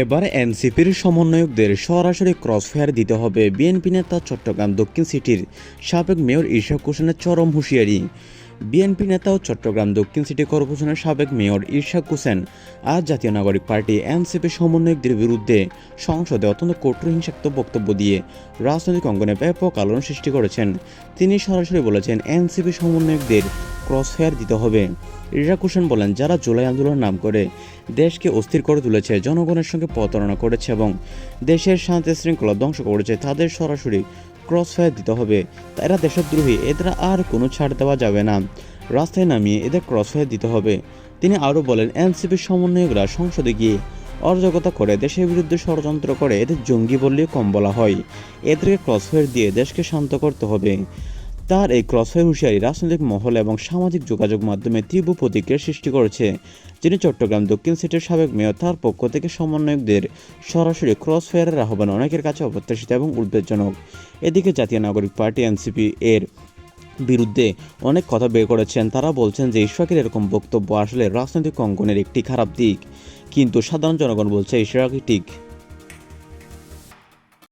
এবার এনসিপির সমন্বয়কদের সরাসরি ক্রসফায়ার দিতে হবে। বিএনপি নেতা চট্টগ্রাম দক্ষিণ সিটির সাবেক মেয়র ইরশাদ হোসেনের চরম হুঁশিয়ারি। বিএনপি নেতা ও চট্টগ্রাম দক্ষিণ সিটি কর্পোরেশনের সাবেক মেয়র ইরশাদ হোসেন আজ জাতীয় নাগরিক পার্টি এনসিপি সমন্বয়কদের বিরুদ্ধে সংসদে অত্যন্ত কঠোর হিংসাত্মক বক্তব্য দিয়ে রাজনৈতিক অঙ্গনে ব্যাপক আলোড়ন সৃষ্টি করেছেন। তিনি সরাসরি বলেছেন, এনসিপি সমন্বয়কদের ক্রসফায়ার দিতে হবে। ইরশাদ হোসেন বলেন, যারা জুলাই আন্দোলনের নাম করে দেশকে অস্থির করে তুলেছে, জনগণের সঙ্গে প্রতারণা করেছে এবং দেশের শান্তি শৃঙ্খলা ধ্বংস করেছে, তাদের সরাসরি ক্রসফায়ার দিতে হবে। এরা দেশদ্রোহী, এদের আর কোনো ছাড় দেওয়া যাবে না। রাস্তায় নামিয়ে এদের ক্রসফায়ার দিতে হবে। তিনি আরও বলেন, এনসিপির সমন্বয়করা সংসদে গিয়ে অরাজকতা করে দেশের বিরুদ্ধে ষড়যন্ত্র করে, এদের জঙ্গি বললেও কম বলা হয়। এদেরকে ক্রসফায়ার দিয়ে দেশকে শান্ত করতে হবে। তার এই ক্রসফায়ার হুঁশিয়ারি রাজনৈতিক মহল এবং সামাজিক যোগাযোগ মাধ্যমে তীব্র প্রতিক্রিয়ার সৃষ্টি করেছে। যিনি চট্টগ্রাম দক্ষিণ সিটির সাবেক মেয়র, তার পক্ষ থেকে সমন্বয়কদের সরাসরি ক্রসফায়ারের আহ্বান অনেকের কাছে অপ্রত্যাশিত এবং উদ্বেগজনক। এদিকে জাতীয় নাগরিক পার্টি এনসিপি এর বিরুদ্ধে অনেক কথা বের করেছেন। তারা বলছেন যে ইশরাকের এরকম বক্তব্য আসলে রাজনৈতিক অঙ্গনের একটি খারাপ দিক, কিন্তু সাধারণ জনগণ বলছে ইশরাকই ঠিক।